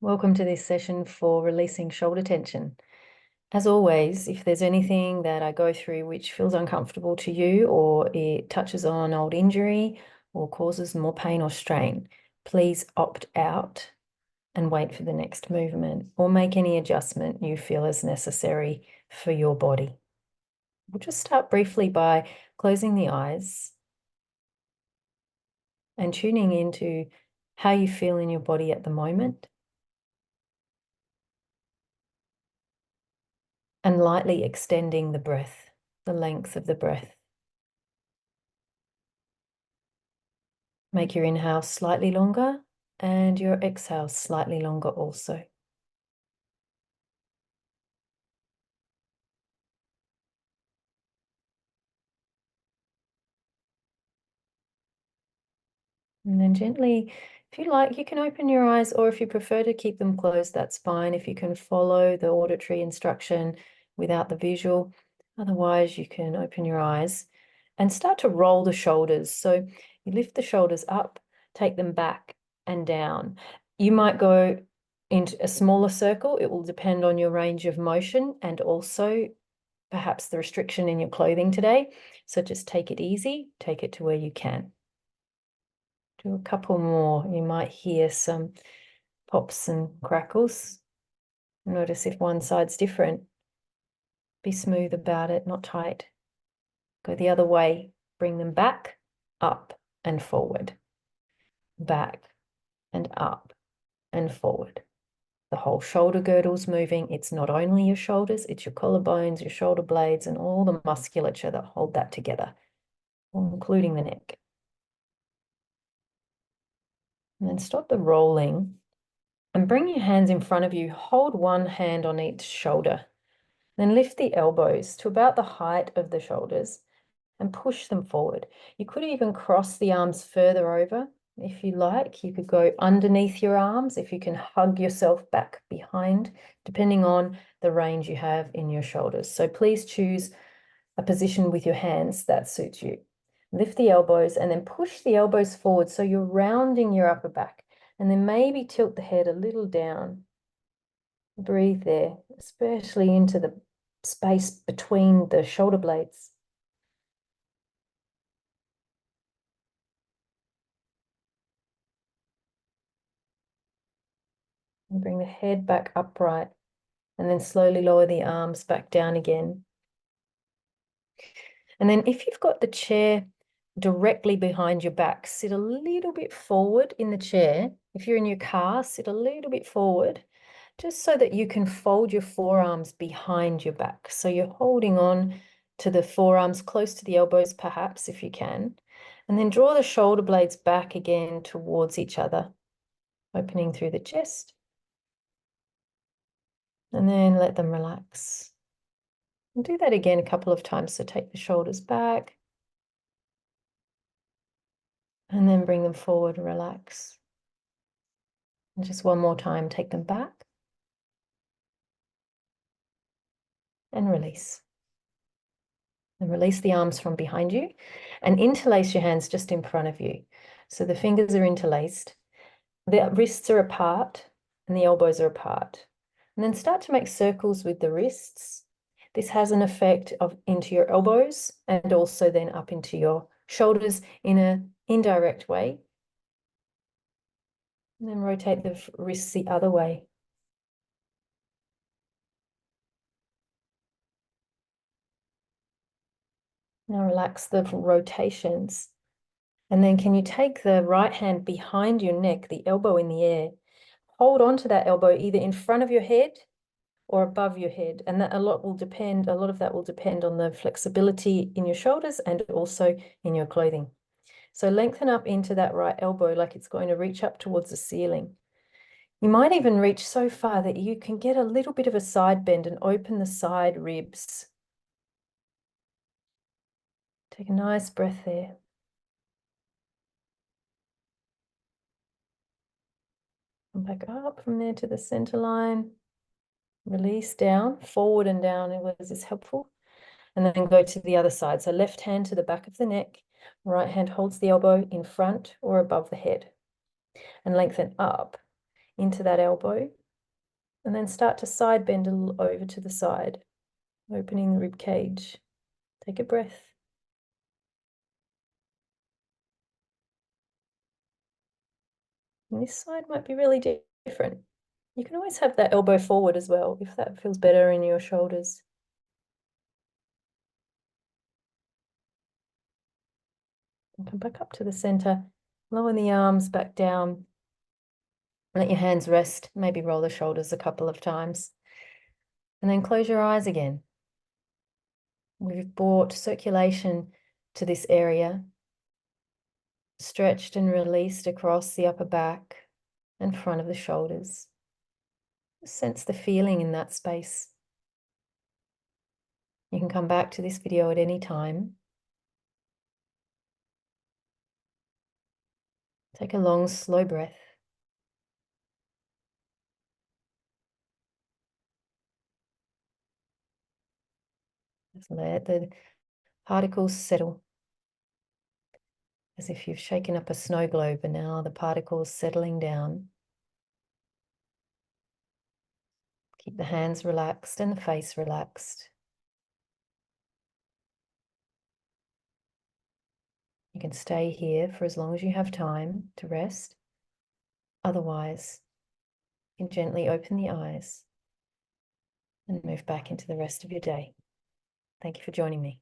Welcome to this session for releasing shoulder tension. As always, if there's anything that I go through which feels uncomfortable to you, or it touches on old injury or causes more pain or strain, please opt out and wait for the next movement, or make any adjustment you feel is necessary for your body. We'll just start briefly by closing the eyes and tuning into how you feel in your body at the moment, and lightly extending the breath, the length of the breath. Make your inhale slightly longer and your exhale slightly longer also. And then gently, if you like, you can open your eyes, or if you prefer to keep them closed, that's fine. If you can follow the auditory instruction without the visual, otherwise you can open your eyes and start to roll the shoulders. So you lift the shoulders up, take them back and down. You might go into a smaller circle. It will depend on your range of motion and also perhaps the restriction in your clothing today. So just take it easy, take it to where you can. Do a couple more. You might hear some pops and crackles. Notice if one side's different. Be smooth about it, not tight. Go the other way. Bring them back, up and forward. Back and up and forward. The whole shoulder girdle's moving. It's not only your shoulders, it's your collarbones, your shoulder blades, and all the musculature that hold that together, including the neck. And then stop the rolling and bring your hands in front of you. Hold one hand on each shoulder. Then lift the elbows to about the height of the shoulders and push them forward. You could even cross the arms further over if you like. You could go underneath your arms if you can hug yourself back behind, depending on the range you have in your shoulders. So please choose a position with your hands that suits you. Lift the elbows and then push the elbows forward so you're rounding your upper back, and then maybe tilt the head a little down. Breathe there, especially into the space between the shoulder blades. And bring the head back upright, and then slowly lower the arms back down again. And then if you've got the chair directly behind your back, sit a little bit forward in the chair. If you're in your car, sit a little bit forward, just so that you can fold your forearms behind your back. So you're holding on to the forearms close to the elbows, perhaps, if you can. And then draw the shoulder blades back again towards each other, opening through the chest. And then let them relax. And do that again a couple of times. So take the shoulders back. And then bring them forward, relax. And just one more time, take them back. And release. And release the arms from behind you and interlace your hands just in front of you. So the fingers are interlaced, the wrists are apart, and the elbows are apart. And then start to make circles with the wrists. This has an effect of into your elbows and also then up into your shoulders in an indirect way. And then rotate the wrists the other way. Now relax the rotations. And then can you take the right hand behind your neck, the elbow in the air, hold on to that elbow either in front of your head or above your head. And that a lot of that will depend on the flexibility in your shoulders and also in your clothing. So lengthen up into that right elbow like it's going to reach up towards the ceiling. You might even reach so far that you can get a little bit of a side bend and open the side ribs. Take a nice breath there. Come back up from there to the center line. Release down, forward and down. Was this helpful? And then go to the other side. So left hand to the back of the neck, right hand holds the elbow in front or above the head, and lengthen up into that elbow, and then start to side bend a little over to the side, opening the rib cage. Take a breath. And this side might be really different. You can always have that elbow forward as well, if that feels better in your shoulders. And come back up to the center, lower the arms back down. Let your hands rest, maybe roll the shoulders a couple of times. And then close your eyes again. We've brought circulation to this area, stretched and released across the upper back and front of the shoulders. Sense the feeling in that space. You can come back to this video at any time. Take a long, slow breath. Just let the particles settle, as if you've shaken up a snow globe and now the particles settling down. Keep the hands relaxed and the face relaxed. You can stay here for as long as you have time to rest. Otherwise, you can gently open the eyes and move back into the rest of your day. Thank you for joining me.